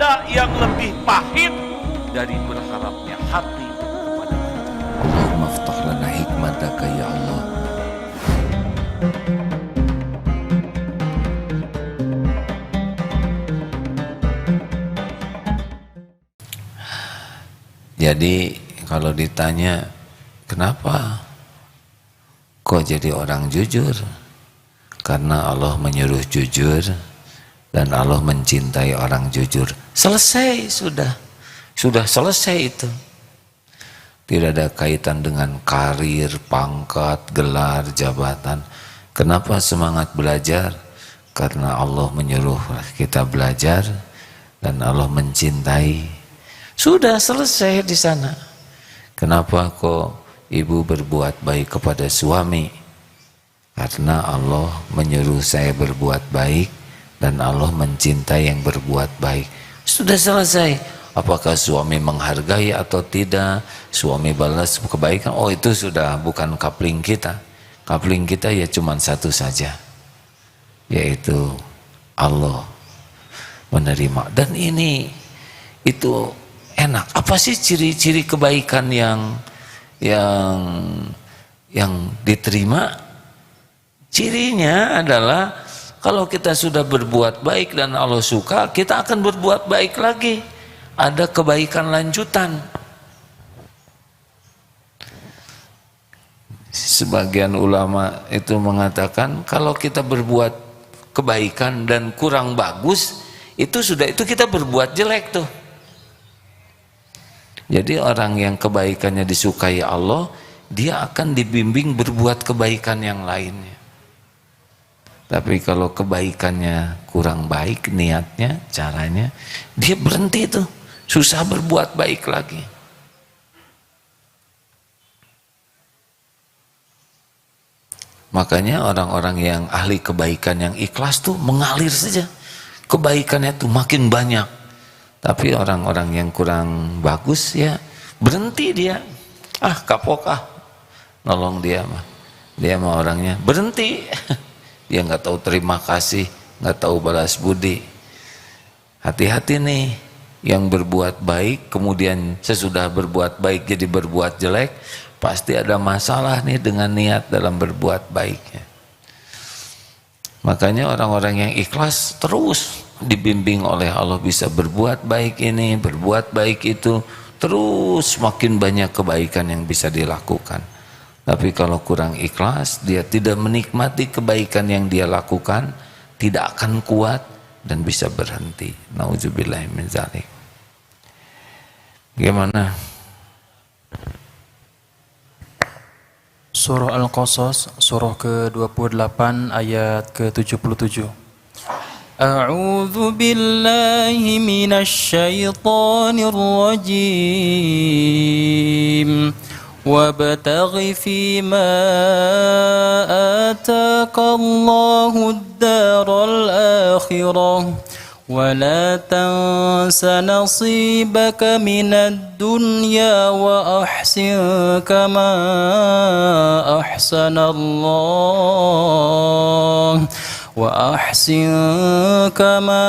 ada yang lebih pahit dari berharapnya hati kepada manusia. Allahumma aftah lana hikmataka ya Allah. Jadi kalau ditanya kenapa kok jadi orang jujur? Karena Allah menyuruh jujur dan Allah mencintai orang jujur. Selesai sudah selesai itu. Tidak ada kaitan dengan karir, pangkat, gelar, jabatan. Kenapa semangat belajar? Karena Allah menyuruh kita belajar dan Allah mencintai. Sudah selesai di sana. Kenapa kok ibu berbuat baik kepada suami? Karena Allah menyuruh saya berbuat baik dan Allah mencintai yang berbuat baik. Sudah selesai. Apakah suami menghargai atau tidak? Suami balas kebaikan? Oh, itu sudah bukan kapling kita. Kapling kita ya cuma satu saja, yaitu Allah menerima. Dan ini itu enak. Apa sih ciri-ciri kebaikan yang diterima? Cirinya adalah kalau kita sudah berbuat baik dan Allah suka, kita akan berbuat baik lagi. Ada kebaikan lanjutan. Sebagian ulama itu mengatakan kalau kita berbuat kebaikan dan kurang bagus, itu kita berbuat jelek tuh. Jadi orang yang kebaikannya disukai Allah, dia akan dibimbing berbuat kebaikan yang lainnya. Tapi kalau kebaikannya kurang baik niatnya, caranya, dia berhenti tuh, susah berbuat baik lagi. Makanya orang-orang yang ahli kebaikan yang ikhlas tuh mengalir saja. Kebaikannya tuh makin banyak. Tapi orang-orang yang kurang bagus ya berhenti dia. Kapok nolong dia mah orangnya berhenti. Dia nggak tahu terima kasih, nggak tahu balas budi. Hati-hati nih yang berbuat baik kemudian sesudah berbuat baik jadi berbuat jelek, pasti ada masalah nih dengan niat dalam berbuat baiknya. Makanya orang-orang yang ikhlas terus dibimbing oleh Allah bisa berbuat baik ini, berbuat baik itu, terus makin banyak kebaikan yang bisa dilakukan. Tapi kalau kurang ikhlas, dia tidak menikmati kebaikan yang dia lakukan, tidak akan kuat dan bisa berhenti. Nauzubillahi min dzalik. Gimana? Surah Al-Qasas, surah ke-28 ayat ke-77. A'udzu billahi minasy syaithanir rajim. Wabtaghi fima ataka Allahud daral akhirah wa la tansa nasibaka minad dunya wa ahsin kama ahsanallah وأحسن كما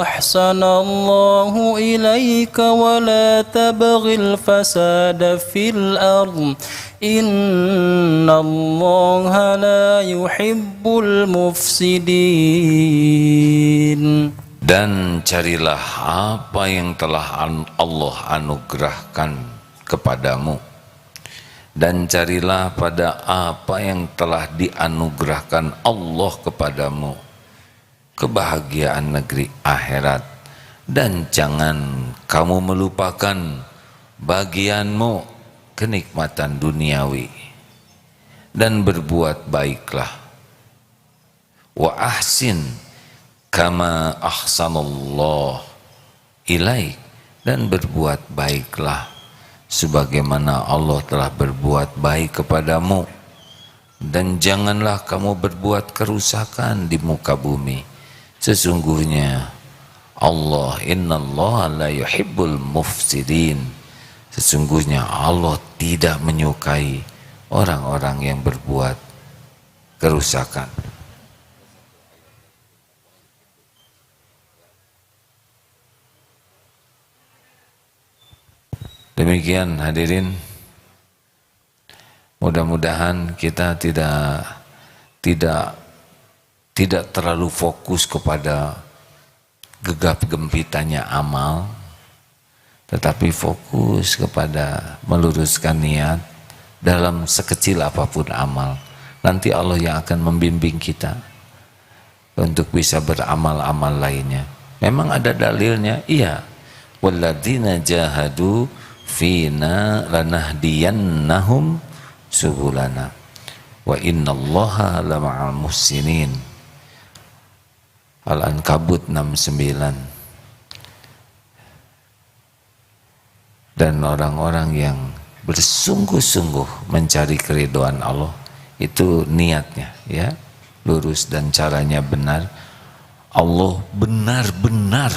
أحسن الله إليك ولا تبغ الفساد في الأرض إن الله لا يحب المفسدين. Dan carilah apa yang telah Allah anugerahkan kepadamu, dan carilah pada apa yang telah dianugerahkan Allah kepadamu, kebahagiaan negeri akhirat, dan jangan kamu melupakan bagianmu kenikmatan duniawi, dan berbuat baiklah. Wa ahsin kama ahsanallah ilaik, dan berbuat baiklah sebagaimana Allah telah berbuat baik kepadamu, dan janganlah kamu berbuat kerusakan di muka bumi. Sesungguhnya Allah, innallaha la yuhibbul mufsidin, sesungguhnya Allah tidak menyukai orang-orang yang berbuat kerusakan. Demikian hadirin, mudah-mudahan kita tidak terlalu fokus kepada gegap gempitanya amal, tetapi fokus kepada meluruskan niat dalam sekecil apapun amal. Nanti Allah yang akan membimbing kita untuk bisa beramal-amal lainnya. Memang ada dalilnya, iya. Walladzina jahadu fina lanahdiyannahum subulana wa innallaha lama'al muhsinin. Al-Ankabut 69. Dan orang-orang yang bersungguh-sungguh mencari keridhaan Allah, itu niatnya ya lurus dan caranya benar, Allah benar-benar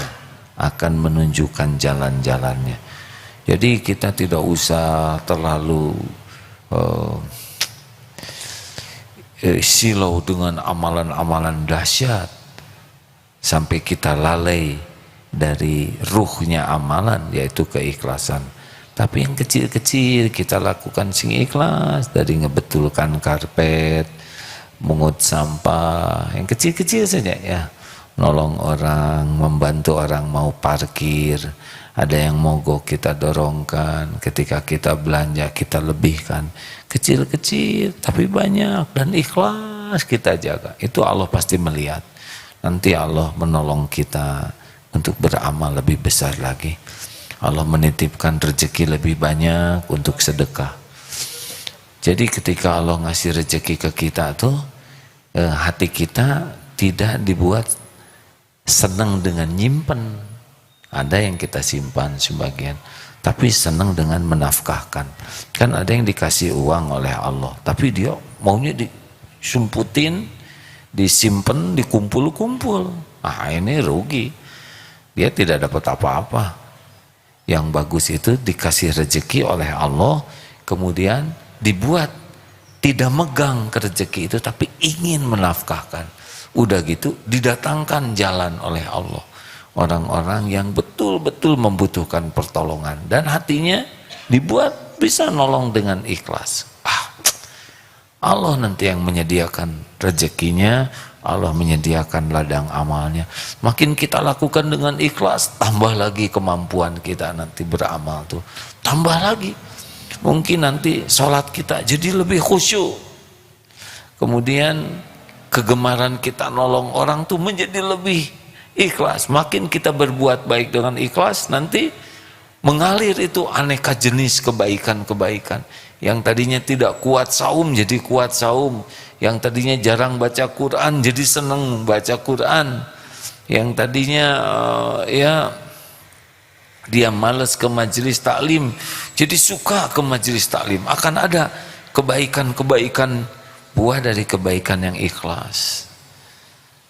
akan menunjukkan jalan-jalannya. Jadi kita tidak usah terlalu silau dengan amalan-amalan dahsyat sampai kita lalai dari ruhnya amalan, yaitu keikhlasan. Tapi yang kecil-kecil kita lakukan sing ikhlas, dari ngebetulkan karpet, mungut sampah, yang kecil-kecil saja ya, nolong orang, membantu orang mau parkir, ada yang mogok kita dorongkan, ketika kita belanja kita lebihkan, kecil-kecil tapi banyak, dan ikhlas kita jaga, itu Allah pasti melihat. Nanti Allah menolong kita untuk beramal lebih besar lagi. Allah menitipkan rezeki lebih banyak untuk sedekah. Jadi ketika Allah ngasih rezeki ke kita tuh, hati kita tidak dibuat senang dengan nyimpen. Ada yang kita simpan sebagian, tapi senang dengan menafkahkan. Kan ada yang dikasih uang oleh Allah, tapi dia maunya disumputin, disimpan, dikumpul-kumpul. Ah, ini rugi. Dia tidak dapat apa-apa. Yang bagus itu dikasih rezeki oleh Allah, kemudian dibuat tidak megang ke rezeki itu, tapi ingin menafkahkan. Udah gitu didatangkan jalan oleh Allah orang-orang yang betul-betul membutuhkan pertolongan, dan hatinya dibuat bisa nolong dengan ikhlas. Allah nanti yang menyediakan rezekinya, Allah menyediakan ladang amalnya. Makin kita lakukan dengan ikhlas, tambah lagi kemampuan kita nanti beramal tuh, tambah lagi. Mungkin nanti sholat kita jadi lebih khusyuk. Kemudian kegemaran kita nolong orang tuh menjadi lebih ikhlas. Makin kita berbuat baik dengan ikhlas, nanti mengalir itu aneka jenis kebaikan-kebaikan. Yang tadinya tidak kuat saum jadi kuat saum, yang tadinya jarang baca Quran jadi senang baca Quran, yang tadinya dia malas ke majelis taklim jadi suka ke majelis taklim. Akan ada kebaikan-kebaikan buah dari kebaikan yang ikhlas.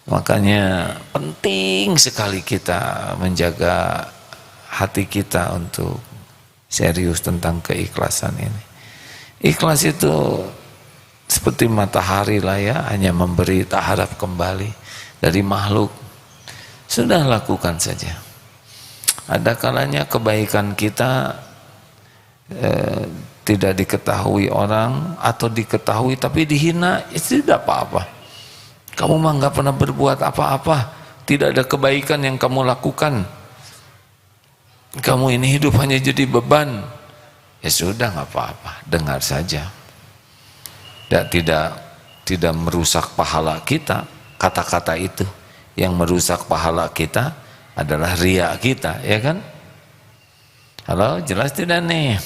Makanya penting sekali kita menjaga hati kita untuk serius tentang keikhlasan ini. Ikhlas itu seperti matahari lah ya, hanya memberi, tak harap kembali dari makhluk. Sudah lakukan saja. Ada kalanya kebaikan kita tidak diketahui orang, atau diketahui tapi dihina, itu tidak apa-apa. Kamu mah nggak pernah berbuat apa-apa, tidak ada kebaikan yang kamu lakukan, kamu ini hidup hanya jadi beban. Ya sudah, nggak apa-apa, dengar saja. Tidak merusak pahala kita. Kata-kata itu yang merusak pahala kita adalah riya kita, ya kan? Halo, jelas tidak nih?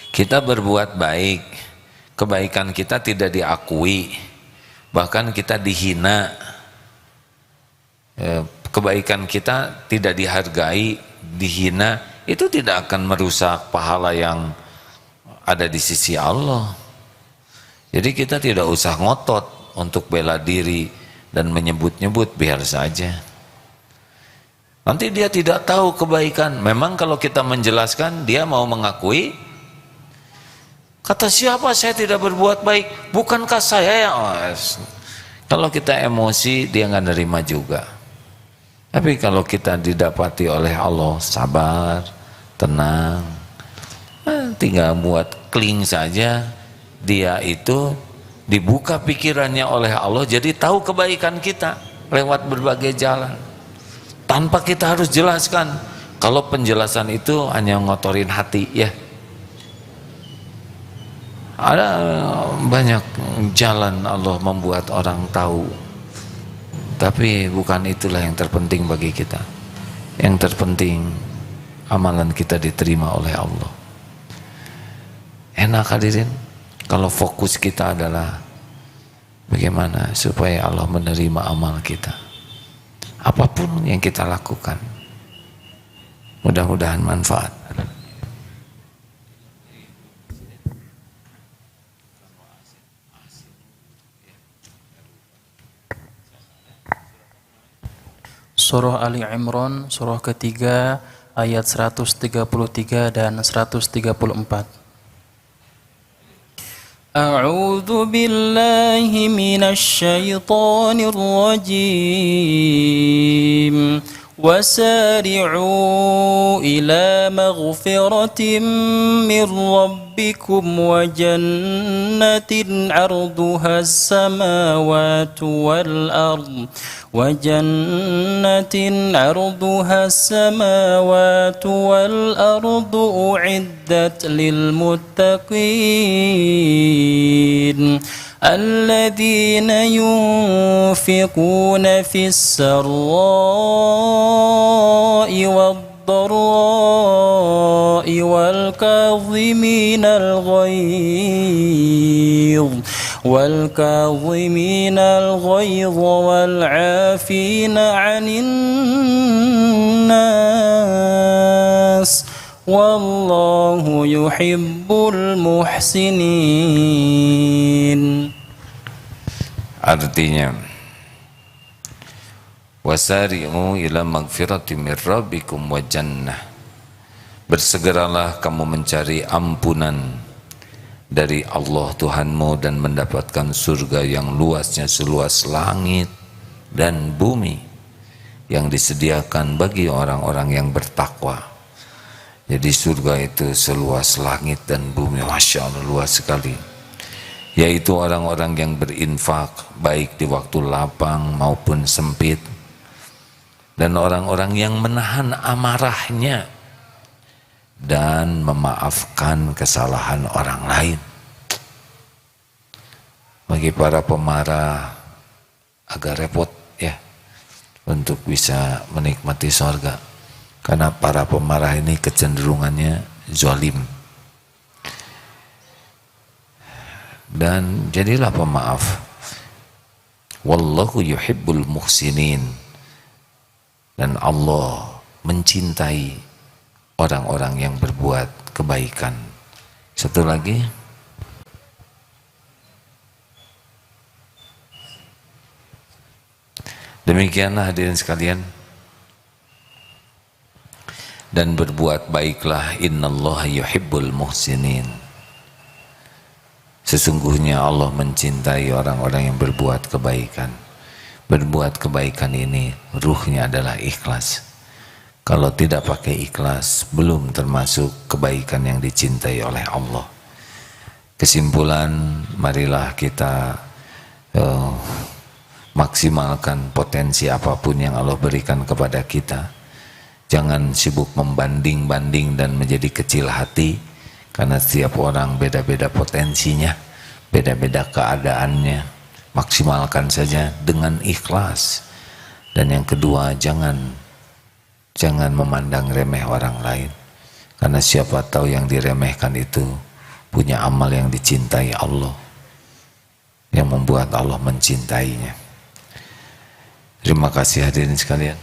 Kita berbuat baik, kebaikan kita tidak diakui, bahkan kita dihina, kebaikan kita tidak dihargai, dihina, itu tidak akan merusak pahala yang ada di sisi Allah. Jadi kita tidak usah ngotot untuk bela diri dan menyebut-nyebut, biar saja. Nanti dia tidak tahu kebaikan. Memang kalau kita menjelaskan, dia mau mengakui, kata siapa saya tidak berbuat baik, bukankah saya yang kalau kita emosi, dia nggak nerima juga. Tapi kalau kita didapati oleh Allah sabar, tenang. Tinggal buat kling saja, dia itu dibuka pikirannya oleh Allah, jadi tahu kebaikan kita lewat berbagai jalan tanpa kita harus jelaskan. Kalau penjelasan itu hanya ngotorin hati ya. Ada banyak jalan Allah membuat orang tahu, tapi bukan itulah yang terpenting bagi kita. Yang terpenting amalan kita diterima oleh Allah. Enak hadirin kalau fokus kita adalah bagaimana supaya Allah menerima amal kita, apapun yang kita lakukan. Mudah-mudahan manfaat. Surah Ali Imran, surah ketiga, ayat 133 dan 134. A'udzu billahi minasy syaithanir rajim. وسارعوا إلى مغفرة من ربكم وجنة عرضها السماوات والأرض أعدت للمتقين الذين ينفقون في السراء والضراء والكاظمين الغيظ والعافين عن الناس والله يحب المحسنين. Artinya, wasari'u ila magfirati mir rabbikum wa jannah. Bersegeralah kamu mencari ampunan dari Allah Tuhanmu dan mendapatkan surga yang luasnya seluas langit dan bumi yang disediakan bagi orang-orang yang bertakwa. Jadi surga itu seluas langit dan bumi, Masya Allah, luas sekali. Yaitu orang-orang yang berinfak baik di waktu lapang maupun sempit, dan orang-orang yang menahan amarahnya dan memaafkan kesalahan orang lain. Bagi para pemarah agak repot ya untuk bisa menikmati surga, karena para pemarah ini kecenderungannya zalim. Dan jadilah pemaaf. Wallahu yuhibbul muhsinin. Dan Allah mencintai orang-orang yang berbuat kebaikan. Satu lagi. Demikianlah hadirin sekalian. Dan berbuat baiklah, innallaha yuhibbul muhsinin. Sesungguhnya Allah mencintai orang-orang yang berbuat kebaikan. Berbuat kebaikan ini ruhnya adalah ikhlas. Kalau tidak pakai ikhlas, belum termasuk kebaikan yang dicintai oleh Allah. Kesimpulan, marilah kita maksimalkan potensi apapun yang Allah berikan kepada kita. Jangan sibuk membanding-banding dan menjadi kecil hati, karena setiap orang beda-beda potensinya, beda-beda keadaannya. Maksimalkan saja dengan ikhlas. Dan yang kedua, jangan memandang remeh orang lain, karena siapa tahu yang diremehkan itu punya amal yang dicintai Allah, yang membuat Allah mencintainya. Terima kasih hadirin sekalian.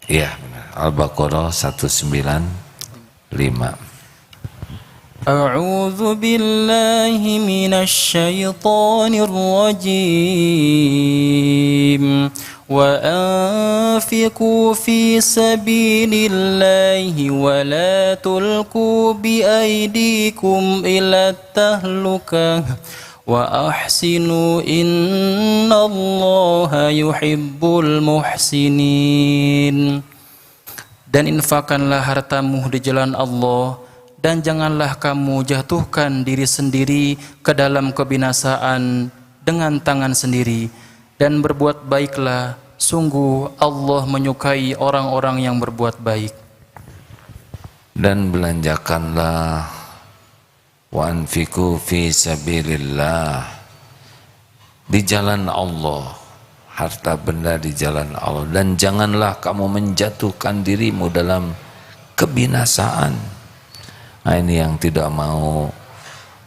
Iya benar. Al-Baqarah 195. A'udzu billahi minasy syaithanir rajim. Wa anfiqu fi sabilillahi wa la tulqu bi aydikum ila tahlukah وأحسنوا إن الله يحب المحسنين. Dan infakkanlah hartamu di jalan Allah, dan janganlah kamu jatuhkan diri sendiri ke dalam kebinasaan dengan tangan sendiri, dan berbuat baiklah, sungguh Allah menyukai orang-orang yang berbuat baik. Dan belanjakanlah, wa anfiqu fi sabilillah, di jalan Allah, harta benda di jalan Allah, dan janganlah kamu menjatuhkan dirimu dalam kebinasaan. Nah, ini yang tidak mau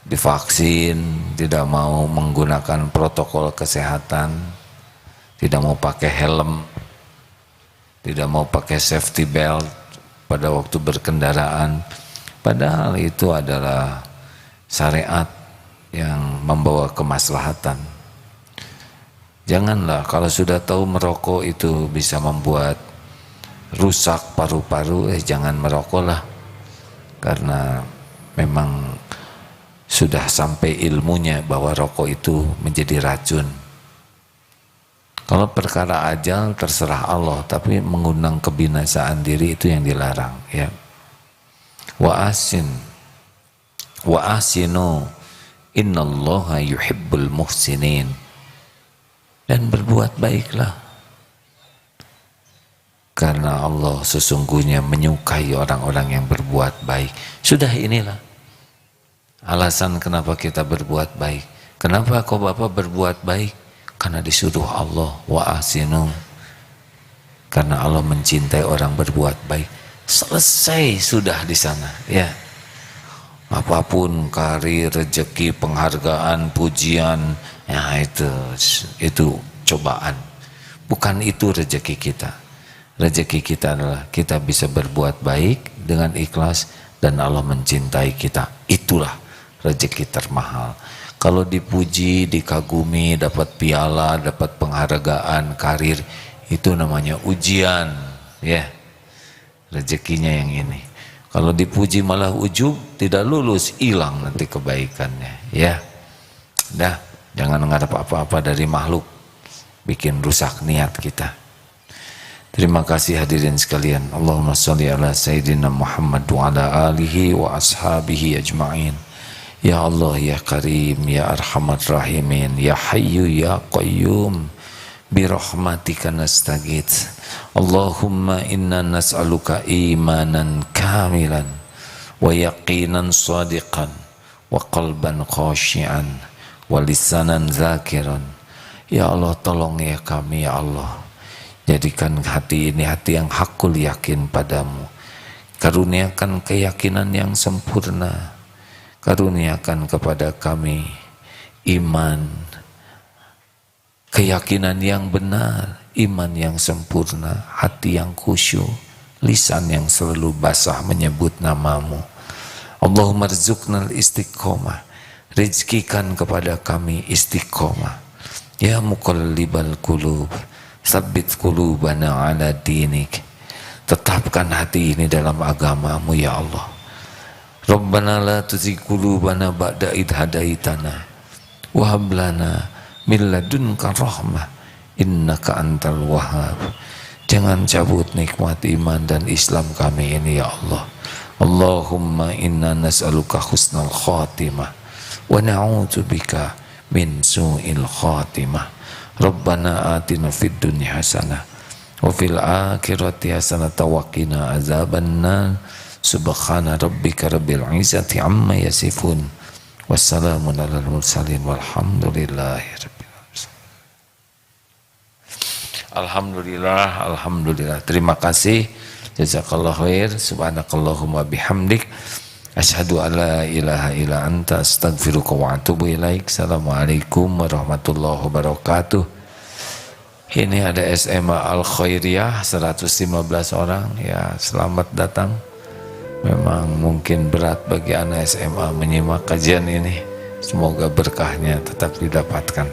divaksin, tidak mau menggunakan protokol kesehatan, tidak mau pakai helm, tidak mau pakai safety belt pada waktu berkendaraan, padahal itu adalah syariat yang membawa kemaslahatan. Janganlah, kalau sudah tahu merokok itu bisa membuat rusak paru-paru, jangan merokoklah, karena memang sudah sampai ilmunya bahwa rokok itu menjadi racun. Kalau perkara ajal terserah Allah, tapi mengundang kebinasaan diri itu yang dilarang, ya. Wa ahsinu innallaha yuhibbul muhsinin. Dan berbuat baiklah, karena Allah sesungguhnya menyukai orang-orang yang berbuat baik. Sudah, inilah alasan kenapa kita berbuat baik. Kenapa kok Bapak berbuat baik? Karena disuruh Allah, wa ahsinu. Karena Allah mencintai orang berbuat baik. Selesai sudah di sana, ya. Apapun karir, rezeki, penghargaan, pujian, ya itu cobaan. Bukan itu rezeki kita. Rezeki kita adalah kita bisa berbuat baik dengan ikhlas dan Allah mencintai kita. Itulah rezeki termahal. Kalau dipuji, dikagumi, dapat piala, dapat penghargaan, karir, itu namanya ujian, ya. Rezekinya yang ini. Kalau dipuji malah ujub, tidak lulus, hilang nanti kebaikannya, ya. Dah, jangan ngarep apa-apa dari makhluk, bikin rusak niat kita. Terima kasih hadirin sekalian. Allahumma sholli ala sayyidina Muhammad wa ala alihi wa ashabihi ajma'in. Ya Allah, ya Karim, ya Arhamar Rahimin, ya Hayyu, ya Qayyum, birahmatika nastaghits. Allahumma inna nas'aluka imanan kamilan wa yaqinan sadiqan wa qalban khashi'an wa lisanan zakiran. Ya Allah, tolong ya kami, ya Allah, jadikan hati ini hati yang hakul yakin padamu. Karuniakan keyakinan yang sempurna. Karuniakan kepada kami iman, keyakinan yang benar, iman yang sempurna, hati yang khusyuk, lisan yang selalu basah menyebut namamu. Allahumma rzuqnal istiqomah, rizkikan kepada kami istiqomah. Ya muqallibal qulub, tsabbit qulubana ala dinik. Tetapkan hati ini dalam agamamu, ya Allah. Rabbana la tuzigh qulubana ba'da idh hadaitana wa hab lana min ladunka rahmah innaka antal wahhab. Jangan cabut nikmat iman dan Islam kami ini, ya Allah. Allahumma inna nas'aluka husnal khatimah wa na'udzubika min su'il khatimah. Rabbana atina fid dunya hasanah wa fil akhirati hasanah wa qina azabannar. Subhana rabbika rabbil izzati amma yasifun. Wassalamun alal mursalin walhamdulillahi rabbil alamin. Alhamdulillah. Terima kasih. Jazakallahu khair. Subhanakallahumma bihamdik. Asyhadu an la ilaha illa anta astaghfiruka wa atubu ilaik. Assalamualaikum warahmatullahi wabarakatuh. Ini ada SMA Al Khairiyah 115 orang, ya, selamat datang. Memang mungkin berat bagi anak SMA menyimak kajian ini. Semoga berkahnya tetap didapatkan.